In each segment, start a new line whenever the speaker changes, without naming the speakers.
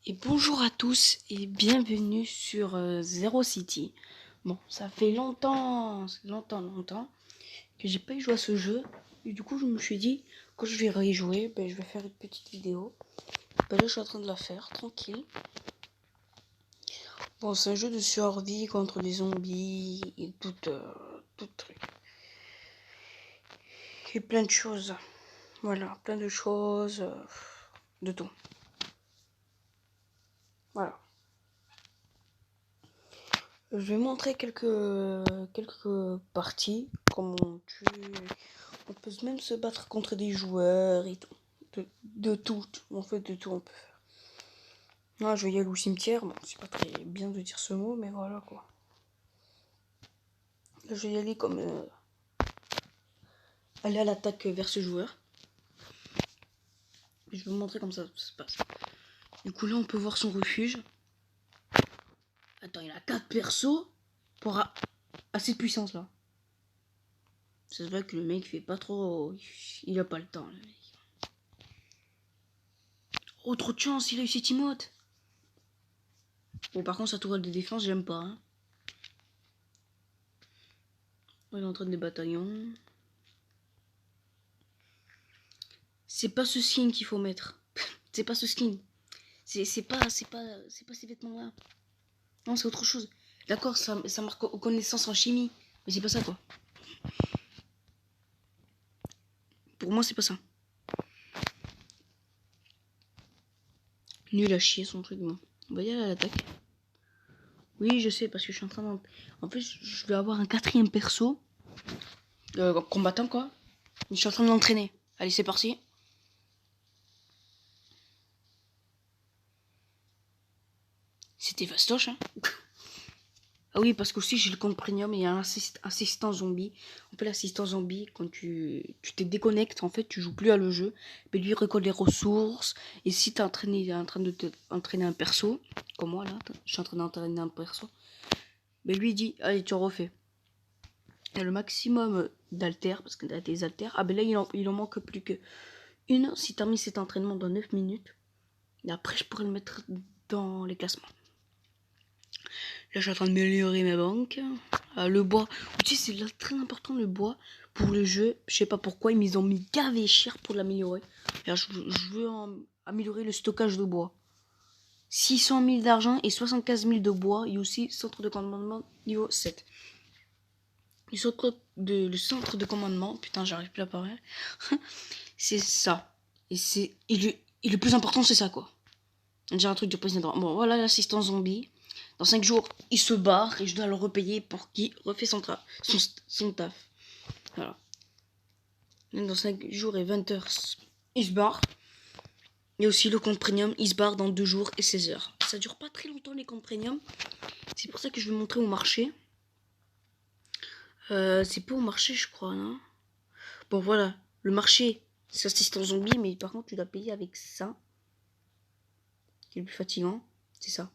Et bonjour à tous et bienvenue sur Zero City. Bon, ça fait longtemps que j'ai pas joué à ce jeu. Et du coup, je me suis dit, quand je vais y jouer, je vais faire une petite vidéo. Là, je suis en train de la faire, tranquille. Bon, c'est un jeu de survie contre des zombies et tout truc. Et plein de choses. Voilà, plein de choses. De tout. Voilà. Je vais montrer quelques parties, comment on tue. On peut même se battre contre des joueurs et tout. De tout. En fait, de tout on peut faire. Là, je vais y aller au cimetière. Bon, c'est pas très bien de dire ce mot, mais voilà quoi. Là, je vais y aller comme aller à l'attaque vers ce joueur. Et je vais vous montrer comme ça se passe. Du coup, là, on peut voir son refuge. Attends, il a 4 persos pour assez de puissance là. Ça se voit que le mec fait pas trop. Il a pas le temps, le mec. Oh, trop de chance, il a eu cette emote. Bon, par contre, sa tourelle de défense, j'aime pas. Hein. Il est en train des bataillons. C'est pas ce skin qu'il faut mettre. C'est pas ce skin. C'est pas ces vêtements-là. Non, c'est autre chose. D'accord, ça marque aux connaissances en chimie. Mais c'est pas ça, quoi. Pour moi, c'est pas ça. Nul à chier, son truc, bon. On va y aller à l'attaque. Oui, je sais, parce que je suis en train En fait, je vais avoir un 4ème perso. Combattant, quoi. Je suis en train de l'entraîner. Allez, c'est parti. C'était fastoche, hein. Ah oui, parce qu'aussi j'ai le compte premium et il y a un assistant zombie. En fait, l'assistant zombie, quand tu te déconnectes, en fait, tu joues plus à le jeu. Mais lui, il récolte les ressources. Et si tu es en train de entraîner un perso, comme moi là, je suis en train d'entraîner un perso, mais lui, il dit, allez, tu refais. Il y a le maximum d'altères, parce que tu as des altères. Ah ben là, il en manque plus que une. Si tu as mis cet entraînement dans 9 minutes, et après, je pourrais le mettre dans les classements. Là, je suis en train de m'améliorer ma banque. Le bois. Tu sais, c'est très important le bois pour le jeu. Je sais pas pourquoi, ils ont mis gavé cher pour l'améliorer. Je veux améliorer le stockage de bois. 600 000 d'argent et 75 000 de bois. Et aussi centre de commandement niveau 7. Le centre de commandement, putain, j'arrive plus à parler. C'est ça. Et le plus important, c'est ça, quoi. J'ai un truc de président. Bon, voilà l'assistant zombie. Dans 5 jours, il se barre et je dois le repayer pour qu'il refait son taf. Voilà. Même dans 5 jours et 20 heures, il se barre. Et aussi le compte premium, il se barre dans 2 jours et 16 heures. Ça dure pas très longtemps les comptes premium. C'est pour ça que je vais montrer au marché. C'est pas au marché, je crois, non? Bon, voilà. Le marché, c'est assistant zombie, mais par contre, tu dois payer avec ça. Qui est le plus fatigant. C'est ça.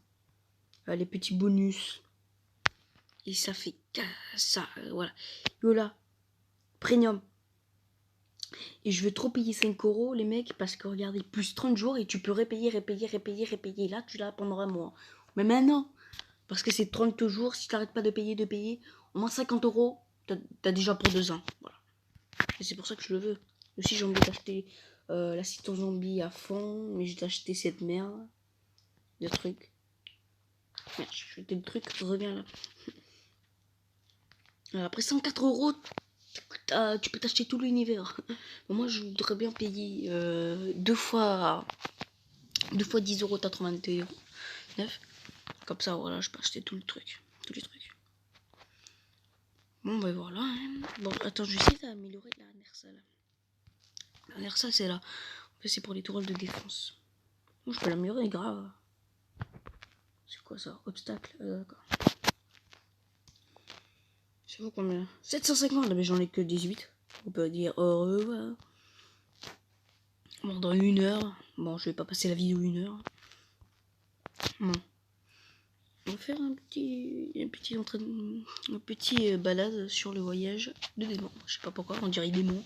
Les petits bonus. Et ça fait ça. Voilà. Voilà. Premium. Et je veux trop payer 5 € les mecs parce que regardez, plus 30 jours et tu peux repayer. Là, tu l'as pendant un mois. Mais maintenant, parce que c'est 30 jours, si tu n'arrêtes pas de payer, au moins 50 €, t'as déjà pour 2 ans. Voilà. Et c'est pour ça que je le veux. Aussi, j'ai envie d'acheter l'assistant zombie à fond, mais j'ai acheté cette merde. Le truc. Merde, j'ai acheté le truc, reviens là. Après 104 €, tu peux t'acheter tout l'univers. Moi, je voudrais bien payer 2 fois 10,89 €. Comme ça, voilà, je peux acheter tout le truc. Tous les trucs. Bon, ben voilà. Hein. Bon, attends, je vais essayer d'améliorer la Nersal. La Nersal, c'est là. En fait, c'est pour les tourelles de défense. Bon, je peux l'améliorer, grave. C'est quoi ça? Obstacle. D'accord. C'est vous combien? 750, mais j'en ai que 18. On peut dire au revoir. Bon, dans 1 heure. Bon, je vais pas passer la vidéo 1 heure. Bon. On va faire un petit balade sur le voyage de démon. Je sais pas pourquoi, on dirait démon.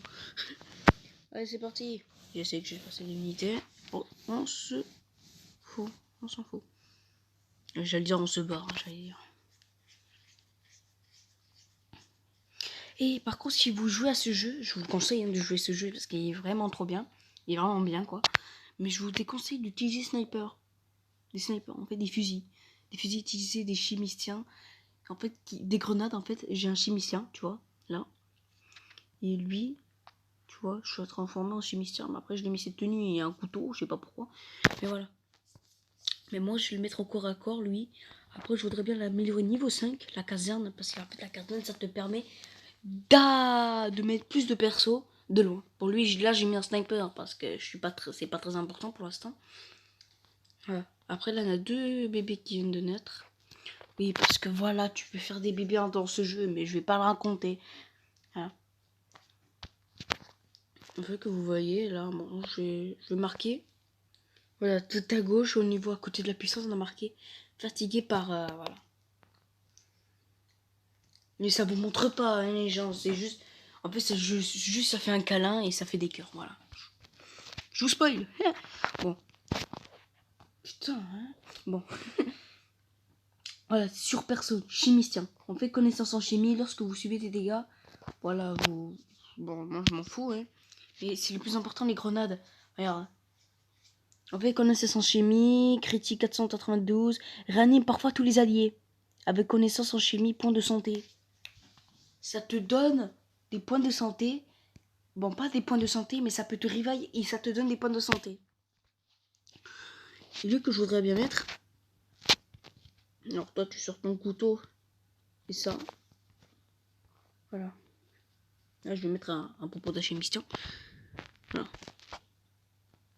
Allez, c'est parti. Je sais que j'ai passé l'unité. Oh, on se fout. On s'en fout. J'allais dire on se barre, j'allais dire. Et par contre, si vous jouez à ce jeu, je vous conseille de jouer ce jeu parce qu'il est vraiment trop bien. Il est vraiment bien, quoi. Mais je vous déconseille d'utiliser sniper. Des snipers, en fait, des fusils. Des fusils utilisés, des chimiciens. En fait, des grenades, en fait. J'ai un chimicien, tu vois, là. Et lui, tu vois, je suis transformé en chimicien. Mais après, je lui ai mis cette tenue et un couteau, je sais pas pourquoi. Mais voilà. Mais moi, je vais le mettre au corps à corps, lui. Après, je voudrais bien l'améliorer niveau 5, la caserne. Parce qu'en fait, la caserne, ça te permet de mettre plus de persos de loin. Pour lui, là j'ai mis un sniper parce que je suis pas c'est pas très important pour l'instant. Voilà. Après là, on a 2 bébés qui viennent de naître. Oui, parce que voilà, tu peux faire des bébés dans ce jeu, mais je vais pas le raconter. Voilà. En fait que vous voyez là, bon, je vais marquer. Voilà, tout à gauche, au niveau à côté de la puissance, on a marqué fatigué par voilà. Mais ça vous montre pas, hein, les gens, c'est juste. En fait, c'est juste ça fait un câlin et ça fait des cœurs, voilà. Je vous spoil. Bon. Putain, hein. Bon. Voilà, sur perso, chimicien. On fait connaissance en chimie lorsque vous subissez des dégâts. Voilà, vous... Bon, moi je m'en fous, hein. Mais c'est le plus important, les grenades. Regarde. On fait connaissance en chimie, critique 492. Réanime parfois tous les alliés. Avec connaissance en chimie, point de santé. Ça te donne des points de santé. Bon, pas des points de santé, mais ça peut te réveiller et ça te donne des points de santé. C'est lui que je voudrais bien mettre. Alors toi, tu sors ton couteau. Et ça. Voilà. Là, je vais mettre un propos d'alchimiste. Voilà.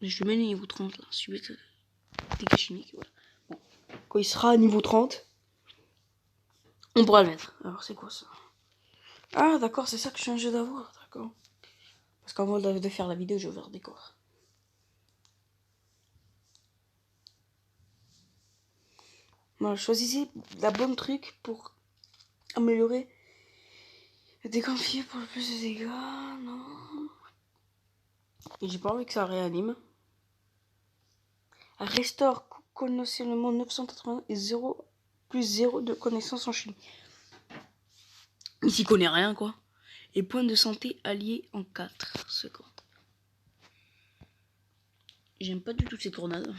Je vais mettre niveau 30 là. Suite dégâts chimiques. Voilà. Bon. Quand il sera à niveau 30, on pourra le mettre. Alors, c'est quoi ça? Ah, d'accord, c'est ça que je viens d'avoir. D'accord. Parce qu'avant de faire la vidéo, je vais faire des corps. Voilà, choisissez la bonne truc pour améliorer le déconfier pour le plus de dégâts. Non. Et j'ai pas envie que ça réanime. Restaure connaissablement 980 et 0 plus 0 de connaissances en chimie. Il s'y connaît rien, quoi. Et points de santé alliés en 4 secondes. J'aime pas du tout cette grenade.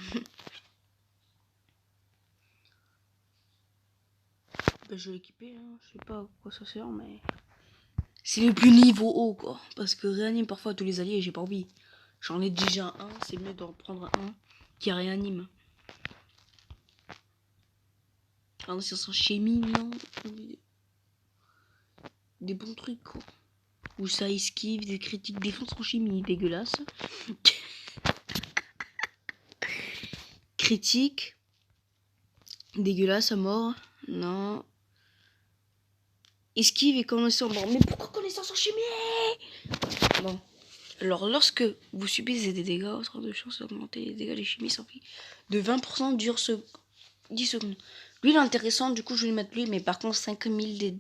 Ben, je vais l'équiper, hein. Je sais pas à quoi ça sert, mais... C'est le plus niveau haut, quoi. Parce que réanime parfois tous les alliés, j'ai pas envie. J'en ai déjà un, c'est mieux d'en prendre un qui réanime. Alors, c'est sans chimie, non. Des bons trucs, quoi. Où ça esquive, des critiques défense en chimie, dégueulasse. Critique. Dégueulasse à mort. Non. Esquive et connaissance en mort. Mais pourquoi connaissance en chimie? Bon. Alors, lorsque vous subissez des dégâts, votre de chance d'augmenter les dégâts des chimies sans prix de 20% dure 10 secondes. Lui, il est intéressant, du coup, je vais lui mettre lui, mais par contre, 5000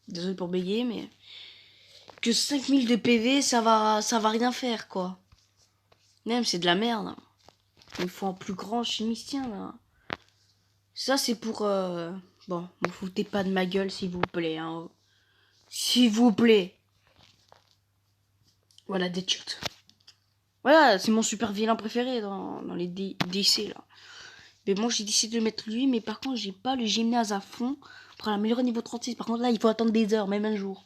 Désolé pour bégayer, mais... Que 5000 de PV, ça va rien faire, quoi. Même, c'est de la merde. Il faut un plus grand chimicien, là. Ça, c'est pour... Bon, vous foutez pas de ma gueule, s'il vous plaît, hein. S'il vous plaît. Voilà, Deadshot. Voilà, c'est mon super vilain préféré dans les DC, là. Mais moi, j'ai décidé de mettre lui, mais par contre, j'ai pas le gymnase à fond pour l'améliorer niveau 36. Par contre, là, il faut attendre des heures, même un jour.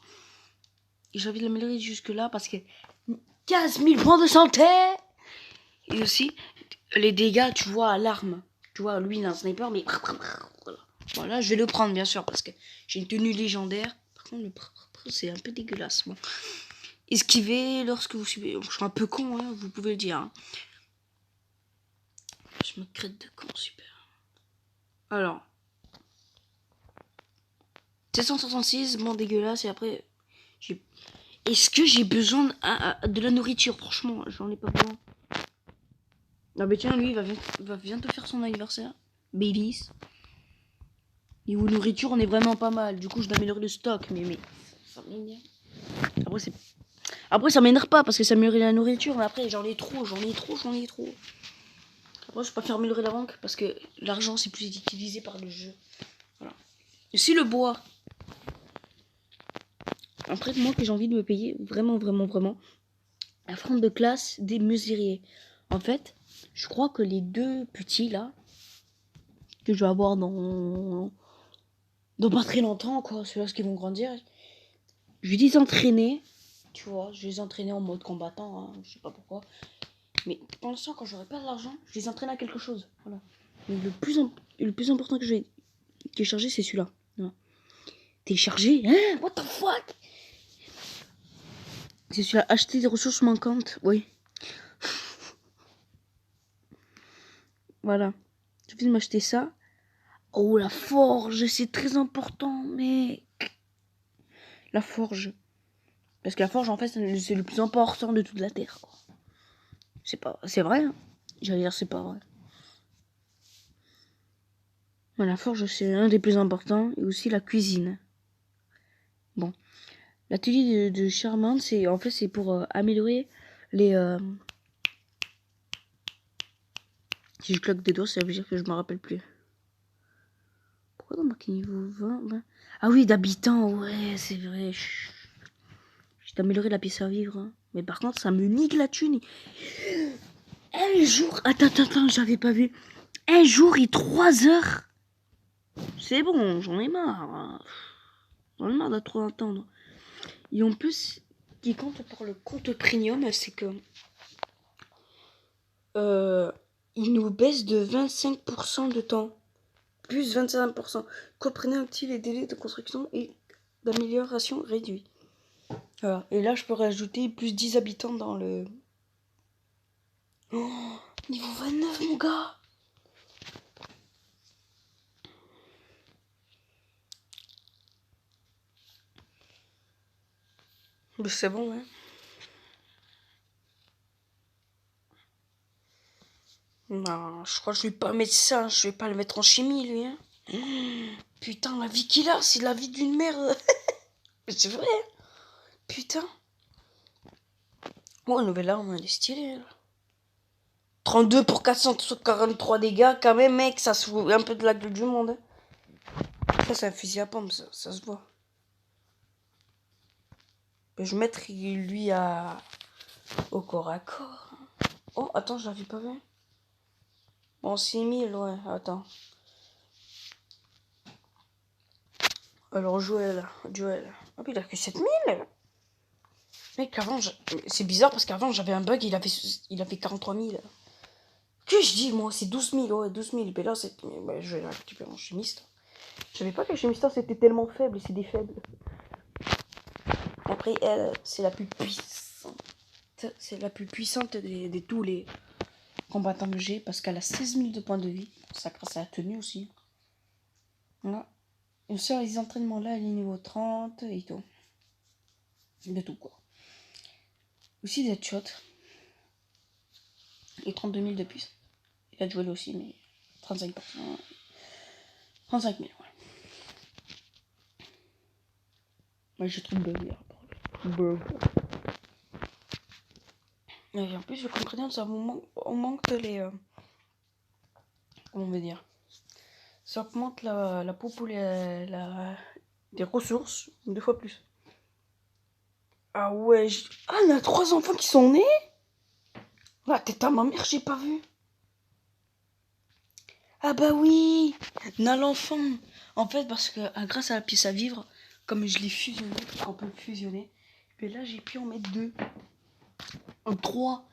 Et j'ai envie de l'améliorer jusque-là parce que 15 000 points de santé. Et aussi, les dégâts, tu vois, à l'arme. Tu vois, lui, il a un sniper, mais... Voilà, je vais le prendre, bien sûr, parce que j'ai une tenue légendaire. Par contre, c'est un peu dégueulasse. Bon. Esquiver lorsque vous suivez... Je suis un peu con, hein, vous pouvez le dire. Hein. Je me crête de con, super. Alors. 766, bon, dégueulasse, et après... Est-ce que j'ai besoin de la nourriture? Franchement, j'en ai pas besoin. Ah bah tiens, lui, il va bientôt faire son anniversaire. Baileys. Niveau nourriture, on est vraiment pas mal. Du coup, je dois améliorer le stock. Mais ça m'énerve. Après, ça m'énerve pas parce que ça améliorer la nourriture. Mais après, j'en ai trop. Moi, je préfère améliorer la banque parce que l'argent, c'est plus utilisé par le jeu. Voilà. Et si le bois. Après, moi, que j'ai envie de me payer vraiment, la fronde de classe des mesurriers. En fait, je crois que les 2 petits là, que je vais avoir dans pas très longtemps, quoi, ceux-là qui vont grandir, je vais les entraîner, tu vois, je vais les entraîner en mode combattant, hein, je sais pas pourquoi. Mais pour l'instant, quand j'aurai pas d'argent, je les entraîne à quelque chose. Voilà. Mais le plus important que je vais télécharger, c'est celui-là. Voilà. Télécharger, hein? What the fuck? C'est celui-là, acheter des ressources manquantes, oui. Voilà. Je vais m'acheter ça. Oh, la forge, c'est très important, mec. La forge. Parce que la forge, en fait, c'est le plus important de toute la Terre. C'est vrai, hein. J'allais dire, c'est pas vrai. Mais la forge, c'est un des plus importants. Et aussi la cuisine. Bon. L'atelier de Charmante, c'est pour améliorer les... Si je claque des doigts, ça veut dire que je me rappelle plus. Pourquoi dans marqué niveau 20? Ah oui, d'habitants, ouais, c'est vrai. J'ai amélioré la pièce à vivre. Hein. Mais par contre, ça me nique la thune. Un jour... Attends, j'avais pas vu. Un jour et 3 heures. C'est bon, j'en ai marre. Hein. J'en ai marre de trop attendre. Et en plus, ce qui compte pour le compte premium, c'est que... il nous baisse de 25% de temps. Plus 25%. Comprenez un petit les délais de construction et d'amélioration réduits. Voilà. Et là, je peux rajouter plus 10 habitants dans le... Oh, niveau 29, mon gars. Mais c'est bon, hein. Non, je crois que je vais pas mettre ça. Je vais pas le mettre en chimie, lui, hein. Putain, la vie qu'il a, c'est la vie d'une merde. C'est vrai. Putain. Oh, nouvelle arme, elle est stylée. 32 pour 443 dégâts, quand même, mec, ça se fout un peu de la gueule du monde. Hein. Ça, c'est un fusil à pompe, ça se voit. Je vais mettre lui au corps à corps. Oh, attends, je l'avais pas vu. Bon, 6000, ouais, attends. Alors, Joël. Ah, puis il a que 7000. Mec, avant, c'est bizarre parce qu'avant, j'avais un bug, il avait 43 000. Que je dis, moi, c'est 12 000, ouais, 12 000. Mais là, je vais récupérer mon chimiste. Je savais pas que le chimiste, c'était tellement faible, et c'est des faibles. Après, elle, c'est la plus puissante. C'est la plus puissante de tous les combattants que j'ai parce qu'elle a 16 000 de points de vie. Ça grâce à la tenue aussi. Voilà. Et sur les entraînements là, elle est niveau 30 et tout. De tout quoi. Aussi des headshots. Et 32 000 de puce. Il a joué aussi, mais 35%. 35 000, ouais. Ouais, je trouve bug hier. Bug. Et en plus, je comprenais, ça on manque les. Comment on va dire? Ça augmente la population, des ressources 2 fois plus. Ah ouais, ah, il y a 3 enfants qui sont nés. La tête à ma mère, j'ai pas vu. Ah bah oui, on a l'enfant. En fait, parce que grâce à la pièce à vivre, comme je l'ai fusionné, on peut le fusionner. Et là, j'ai pu en mettre 2. 3.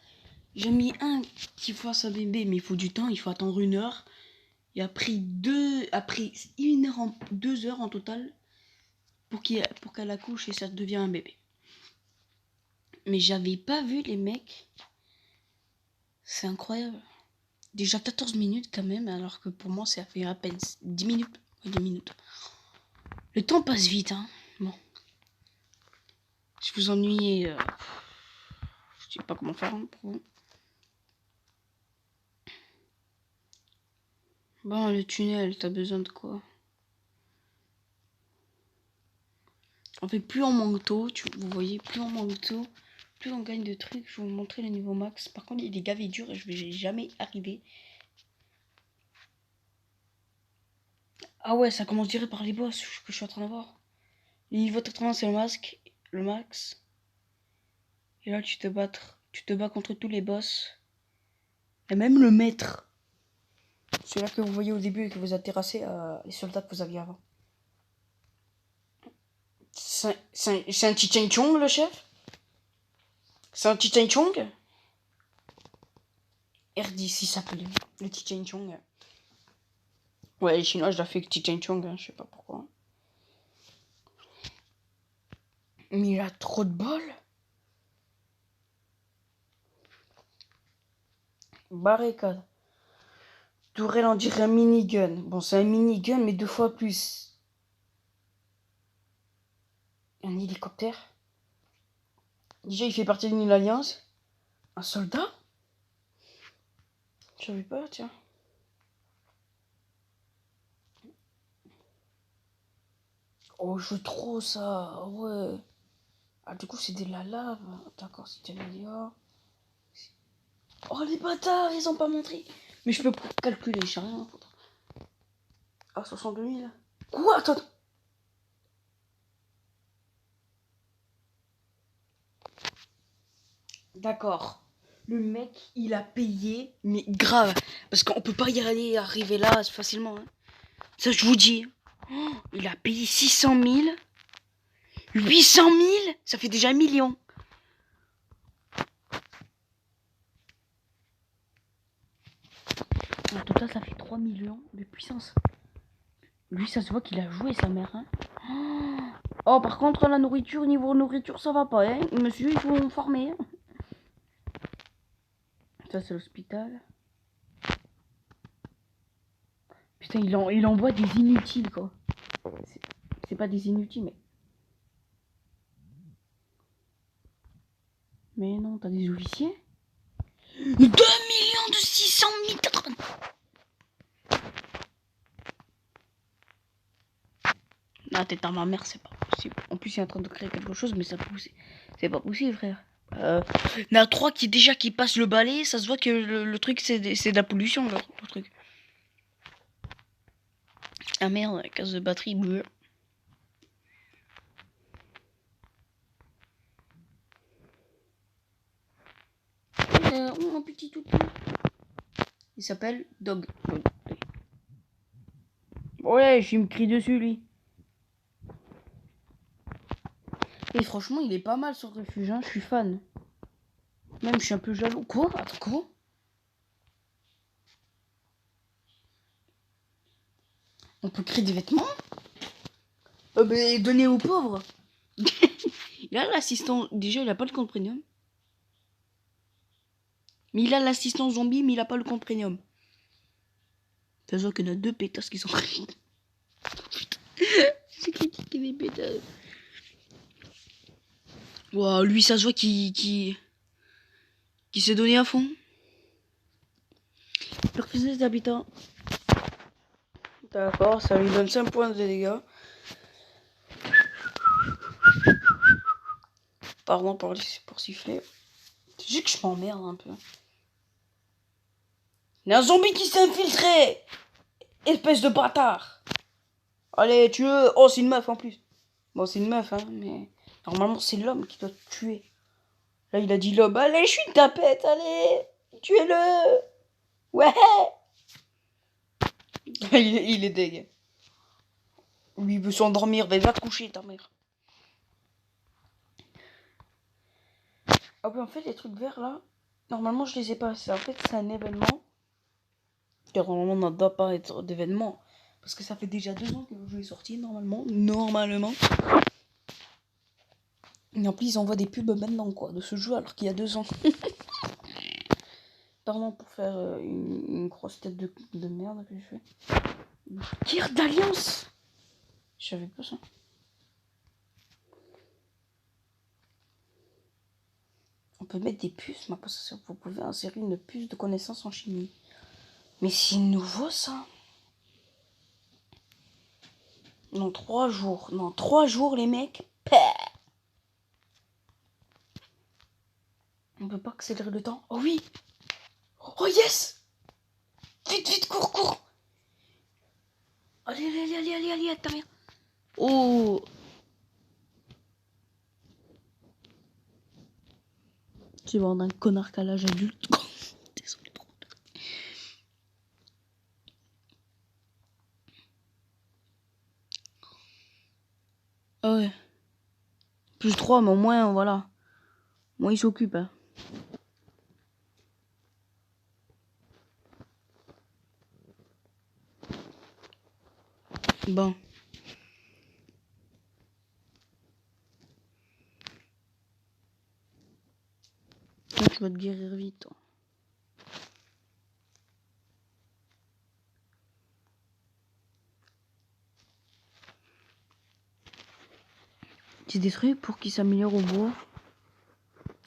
J'ai mis un qui fasse un bébé, mais il faut du temps, il faut attendre 1 heure. Et après 1 heure, 2 heures en total, pour qu'elle accouche et ça devient un bébé. Mais j'avais pas vu les mecs. C'est incroyable. Déjà 14 minutes quand même, alors que pour moi, ça fait à peine 10 minutes. 10 minutes. Le temps passe vite, hein. Bon. Si vous ennuyez, je sais pas comment faire hein, pour vous. Bon, le tunnel, t'as besoin de quoi? En fait, plus on manque d'eau, vous voyez, plus on manque d'eau, plus on gagne de trucs. Je vais vous montrer le niveau max. Par contre, il est gavé dur et je vais jamais arriver. Ah ouais, ça commence direct par les boss que je suis en train de voir. Le niveau 80, c'est le max. Et là, tu te bats contre tous les boss. Et même le maître. Celui-là que vous voyez au début et que vous a terrassé les soldats que vous aviez avant. C'est un Chichen Chong, le chef? C'est un Chichen Chong? R10, il s'appelle le Chichen Chong. Ouais, les Chinois, je l'ai fait avec Chichen Chong, hein, je sais pas pourquoi. Mais il a trop de bol. Barricade. Tourelle, on dirait un minigun. Bon, c'est un minigun, mais 2 fois plus. Un hélicoptère. Déjà, il fait partie d'une alliance. Un soldat? Je savais pas, tiens. Oh, je veux trop ça. Ouais. Ah, du coup, c'est de la lave. D'accord, c'est Titamelia. Oh, les bâtards, ils ont pas montré. Mais je peux pas calculer, j'ai rien à foutre. Ah, 62 000. Quoi? Attends. D'accord. Le mec, il a payé, mais grave. Parce qu'on peut pas y aller, arriver là facilement. Hein. Ça, je vous dis. Oh, il a payé 600 000. 800 000. Ça fait déjà 1 million. En tout cas, ça fait 3 millions de puissance. Lui, ça se voit qu'il a joué sa mère. Hein. Oh, par contre, la nourriture, niveau nourriture, ça va pas. Hein. Monsieur, il faut me former. Hein. Ça, c'est l'hôpital. Putain, il envoie des inutiles, quoi. C'est pas des inutiles, mais... Mais non, t'as des officiers 2 millions de 600 000... La tête à ma mère, c'est pas possible. En plus, il est en train de créer quelque chose, mais ça c'est pas possible, frère. Il y en a 3 qui passent le balai, ça se voit que le truc, c'est de la pollution, genre, le truc. Ah merde, la case de batterie bleue. Un petit toutou. Il s'appelle Dog. Ouais, je me crie dessus, lui. Et franchement, il est pas mal sur Refuge, hein, je suis fan. Même, je suis un peu jaloux. Quoi? Attends, quoi? On peut créer des vêtements? Ben, donner aux pauvres. Il a l'assistant. Déjà, il a pas le compte premium. Mais il a l'assistant zombie, mais il a pas le compte premium. Ça se voit qu'il y en a 2 pétasses qui sont pris. Putain. C'est critiqué les pétasses. Waouh, lui, ça se voit qu'il s'est donné à fond. Perfuser d'habitants. D'accord, ça lui donne 5 points de dégâts. Pardon pour siffler. C'est juste que je m'emmerde un peu. Il y a un zombie qui s'est infiltré! Espèce de bâtard! Allez, tue-le! Oh, c'est une meuf en plus. Bon, c'est une meuf, hein, mais normalement, c'est l'homme qui doit te tuer. Là, il a dit l'homme. Allez, je suis une tapette, allez! Tuez-le! Ouais! il est deg. Lui, il veut s'endormir. Va te coucher, ta mère. Ah oui, en fait, les trucs verts, là, normalement, je les ai pas. En fait, c'est un événement. Car normalement, on ne doit pas être d'événement. Parce que ça fait déjà 2 ans que le jeu est sorti, normalement. Normalement. Et en plus, ils envoient des pubs maintenant, quoi, de ce jeu, alors qu'il y a 2 ans. Pardon pour faire une grosse tête de merde que j'ai fait. Tir d'alliance! Je savais pas ça. On peut mettre des puces, mais parce que vous pouvez insérer une puce de connaissance en chimie. Mais c'est nouveau, ça. Non, 3 jours. Non, 3 jours, les mecs. Pah. On peut pas accélérer le temps. Oh oui! Oh yes! Vite, vite, cours, cours! Allez, allez, allez, allez, allez, ta mère. Oh. Tu vas d'un connard qu'à l'âge adulte. Désolé, trop. Ah ouais. Plus 3, mais au moins, voilà. Moi, il s'occupe, hein. Bon. Toi, tu vas te guérir vite. C'est des trucs pour qu'il s'améliore au bois.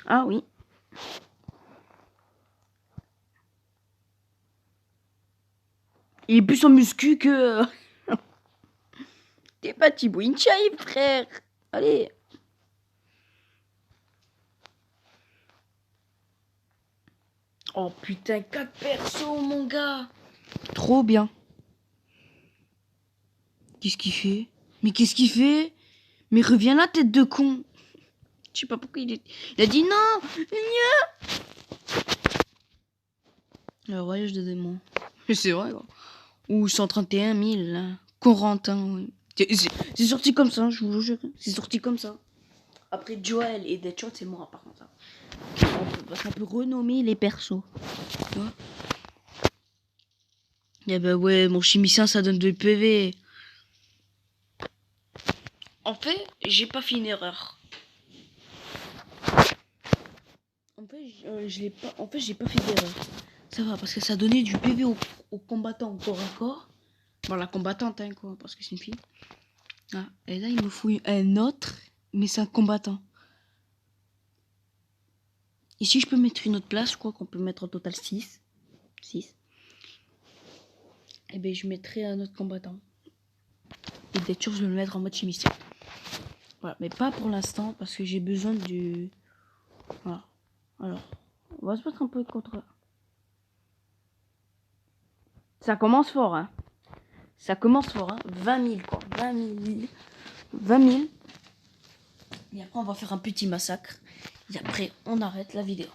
Ah oui. Il est plus en muscu que... T'es pas Thibaut Inchai, frère. Allez. Oh putain, 4 persos, mon gars. Trop bien. Qu'est-ce qu'il fait? Mais qu'est-ce qu'il fait? Mais reviens là, tête de con. Je sais pas pourquoi il a dit non. Le voyage de démon. C'est vrai, quoi. Ou 131 000, là. Corentin, oui. C'est sorti comme ça, je vous le jure. C'est sorti comme ça. Après Joel et Deadshot, c'est mort, par contre. Parce qu'on peut renommer les persos. Tu vois? Eh ben ouais, mon chimicien, ça donne 2 PV. En fait, j'ai pas fait une erreur. En fait, j'ai pas fait d'erreur. Ça va, parce que ça donnait du PV au combattant corps à corps. Bon, la combattante, hein, quoi, parce que c'est une fille. Ah, et là, il me faut un autre, mais c'est un combattant. Ici, je peux mettre une autre place, je crois qu'on peut mettre au total 6. 6. Et ben, je mettrai un autre combattant. Et d'être sûr, je vais le mettre en mode chimicien. Voilà, mais pas pour l'instant, parce que j'ai besoin du... Voilà. Alors, on va se battre un peu contre... Ça commence fort, hein. Ça commence fort, hein. 20 000, quoi. 20 000. 20 000. Et après, on va faire un petit massacre. Et après, on arrête la vidéo.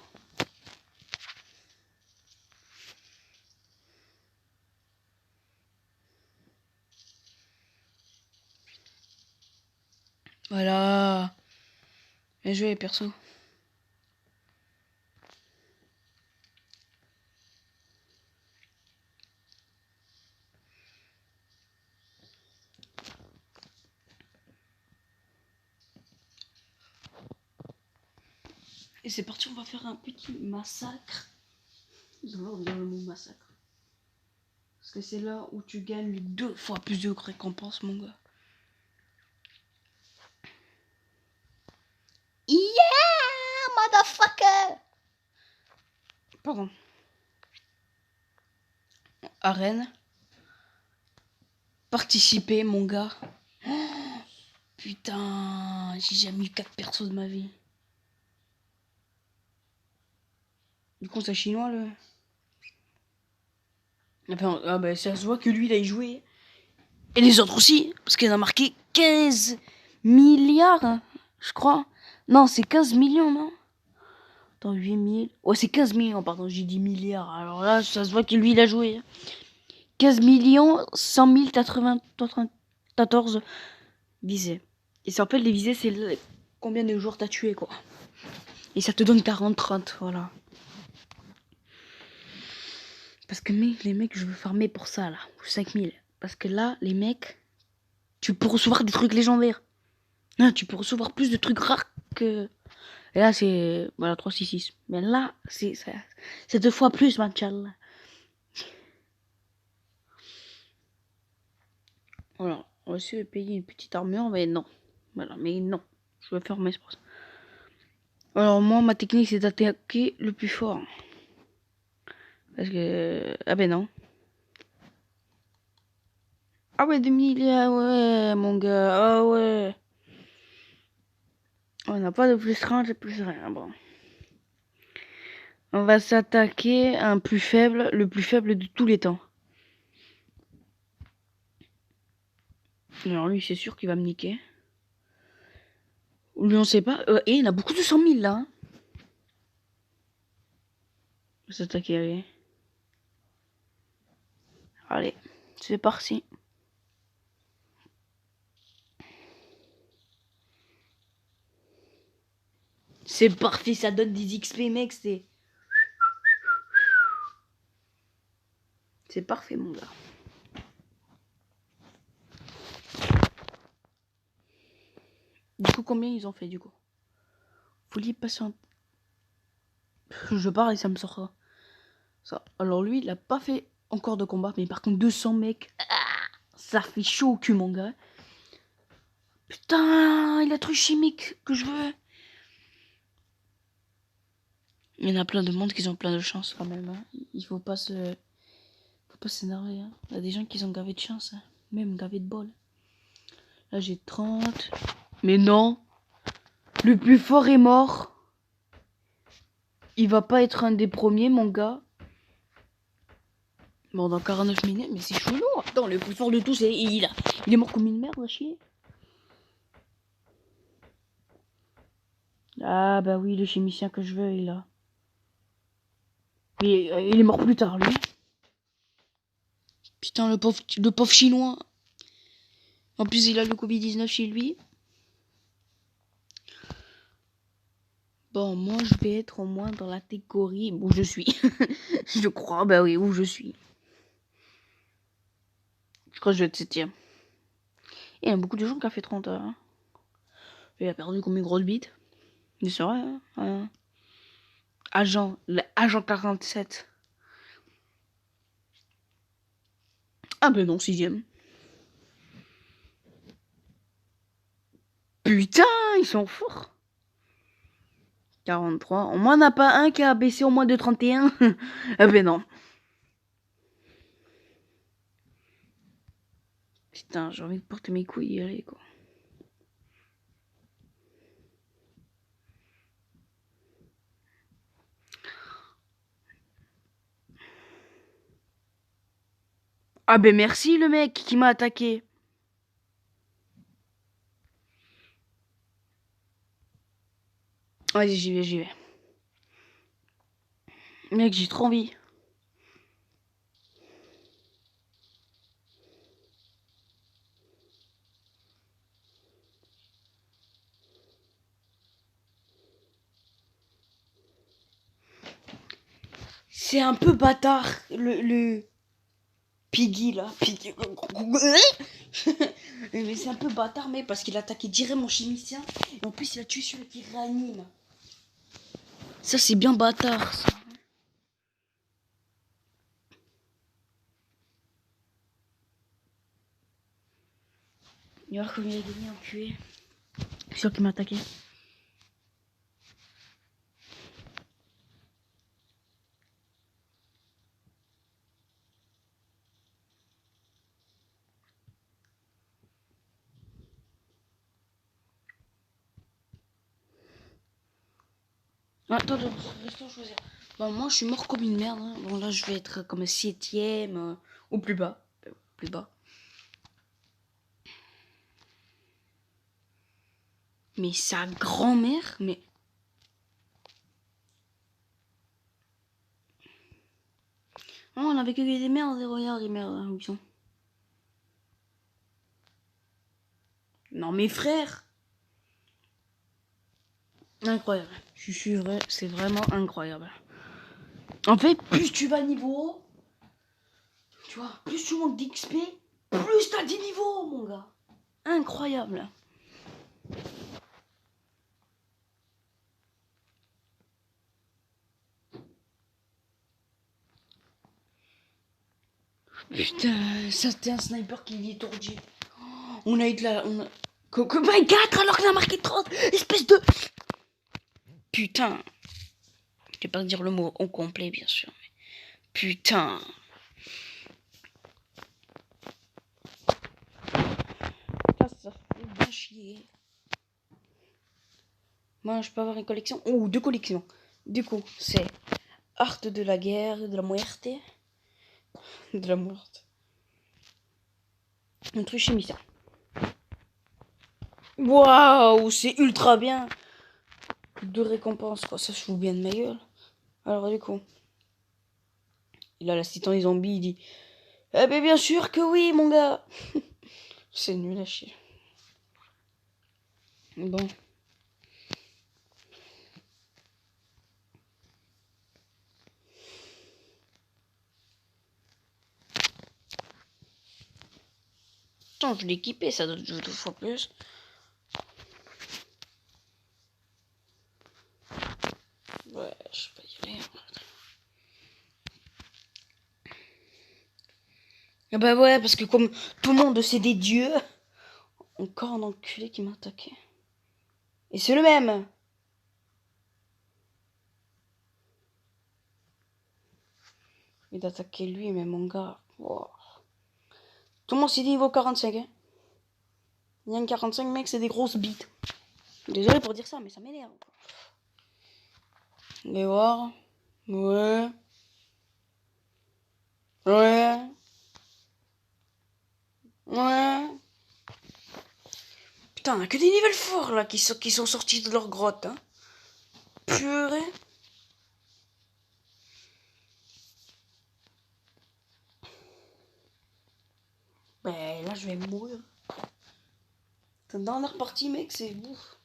Voilà. Bien joué, perso. Et c'est parti, on va faire un petit massacre. D'abord, on dit le mot massacre. Parce que c'est là où tu gagnes 2 fois plus de récompenses, mon gars. Yeah, motherfucker! Pardon. Arène. Participer, mon gars. Oh, putain, j'ai jamais eu 4 persos de ma vie. Du coup, c'est chinois, le... Ah bah, ça se voit que lui, il a y joué. Et les autres aussi, parce qu'il a marqué 15 milliards, hein, je crois. Non, c'est 15 millions, non? Attends, 8 000... Ouais, c'est 15 millions, pardon, j'ai dit milliards. Alors là, ça se voit que lui, il a joué. 15 millions 100 094 visées. Et ça rappelle, les visées, c'est combien de joueurs t'as tué, quoi. Et ça te donne 40-30, voilà. Parce que les mecs, je veux farmer pour ça, là. 5000. Parce que là, les mecs, tu peux recevoir des trucs légendaires. Là, tu peux recevoir plus de trucs rares que... Et là, c'est... Voilà, 366. Mais là, c'est 2 fois plus, Manchal. Voilà. On va essayer de payer une petite armure, mais non. Voilà, mais non. Je vais faire mes sports. Alors, moi, ma technique, c'est d'attaquer le plus fort. Parce que... Ah ben non. Ah ouais, 2000, ah ouais, mon gars, ah ouais. On n'a pas de plus 30 et plus rien, bon. On va s'attaquer à un plus faible, le plus faible de tous les temps. Alors lui, c'est sûr qu'il va me niquer. Lui, on sait pas. Et il a beaucoup de 100 000 là. Hein. Il va s'attaquer, allez. Allez, c'est parti. C'est parfait, ça donne des XP, mec, c'est... C'est parfait, mon gars. Du coup, combien ils ont fait, du coup? Folie patiente. Je parle et ça me sort ça. Alors lui, il a pas fait encore de combat, mais par contre 200 mecs, ça fait chaud au cul, mon gars. Putain, il a truc chimique que je veux. Il y en a plein de monde qui ont plein de chance quand même. Hein. Il faut pas s'énerver. Hein. Il y a des gens qui ont gavé de chance, hein. Même gavé de bol. Là j'ai 30. Mais non, le plus fort est mort. Il va pas être un des premiers, mon gars. Bon, dans 49 minutes, mais c'est chelou. Attends, le plus fort de tous, il est mort comme une merde, à chier. Ah bah oui, le chimicien que je veux, il a. Mais il est mort plus tard, lui. Putain, le pauvre chinois. En plus, il a le Covid-19 chez lui. Bon, moi, je vais être au moins dans la catégorie où je suis. Je crois, bah oui, où je suis. Je crois que je vais être 7ème. Il y a beaucoup de gens qui ont fait 30 heures. Hein. Il a perdu comme une grosse bite. Mais c'est vrai, hein. Agent 47. Ah ben non, 6ème. Putain, ils sont forts. 43. Au moins, on n'a pas un qui a baissé au moins de 31. Ah ben non. Putain, j'ai envie de porter mes couilles et y aller, quoi. Ah ben merci le mec qui m'a attaqué. Vas-y, j'y vais. Mec, j'ai trop envie. C'est un peu bâtard, le Piggy, là. Piggy. Mais c'est un peu bâtard, mais parce qu'il a attaqué direct mon chimicien. Et en plus, il a tué celui qui réanime. Ça, c'est bien bâtard, ça. Il va voir comme il a gagné en QA. C'est sûr qu'il m'a attaqué. Attends, restons choisir. Bon, moi, je suis mort comme une merde. Hein. Bon, là, je vais être comme 7ème ou plus bas. Plus bas. Mais sa grand-mère, mais... Oh, on avait que des merdes, et regarde les merdes, hein, où ils sont. Non, mes frères. Incroyable. Je suis vrai, c'est vraiment incroyable. En fait, plus tu vas niveau haut, tu vois, plus tu montes d'XP, plus t'as des niveaux, mon gars. Incroyable. Putain, ça c'était un sniper qui est étourdi. On a eu de la... Que 24 alors qu'il a marqué 30. Espèce de... Putain. Je vais pas dire le mot au complet, bien sûr. Mais... Putain. Ça fait bien chier. Moi, je peux avoir une collection. Oh, 2 collections. Du coup, c'est Art de la guerre, de la muerte. De la morte. Un truc chimicien. Waouh, c'est ultra bien. Deux récompenses, quoi. Ça se fout bien de ma gueule. Alors, du coup, il a l'assistant des zombies, il dit eh ben, bien sûr que oui, mon gars. C'est nul à chier. Bon. Attends, je l'ai équipé, ça doit jouer 2 fois plus. Ouais, je peux y aller. Ah bah ouais, parce que comme tout le monde c'est des dieux, encore un enculé qui m'a attaqué. Et c'est le même. Il d'attaquer lui, mais mon gars. Wow. Tout le monde s'est dit niveau 45, hein. Il y a un 45, mec, c'est des grosses bites. Désolé pour dire ça, mais ça m'énerve. Et voir. Ouais. Ouais. Ouais. Putain, on a que des niveaux forts là qui sont sortis de leur grotte, hein. Purée. Ben là, je vais mourir. Dans la partie, mec, c'est ouf.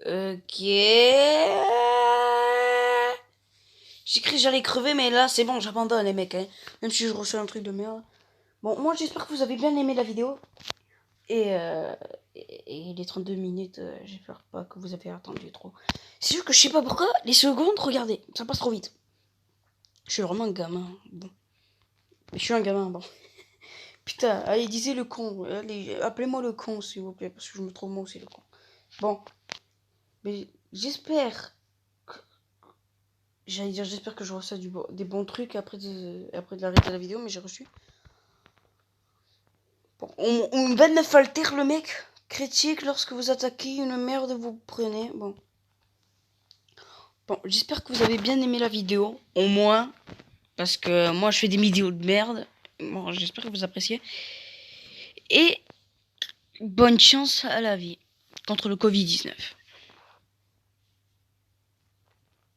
Ok. J'ai cru que j'allais crever, mais là, c'est bon, j'abandonne, les mecs, hein. Même si je reçois un truc de merde. Bon, moi, j'espère que vous avez bien aimé la vidéo. Et les 32 minutes, j'espère pas que vous avez attendu trop. C'est sûr que je sais pas pourquoi, les secondes, regardez, ça passe trop vite. Je suis vraiment un gamin, bon. Mais je suis un gamin, bon. Putain, allez, disez le con. Allez, appelez-moi le con, s'il vous plaît, parce que je me trouve moi aussi le con. Bon. Mais j'espère que... J'allais dire, j'espère que je reçois des bons trucs après de l'arrêt de la vidéo, mais j'ai reçu. Bon, on 29 alter le mec. Critique lorsque vous attaquez une merde, vous prenez. Bon. Bon, j'espère que vous avez bien aimé la vidéo, au moins. Parce que moi, je fais des vidéos de merde. Bon, j'espère que vous appréciez. Et bonne chance à la vie contre le Covid-19.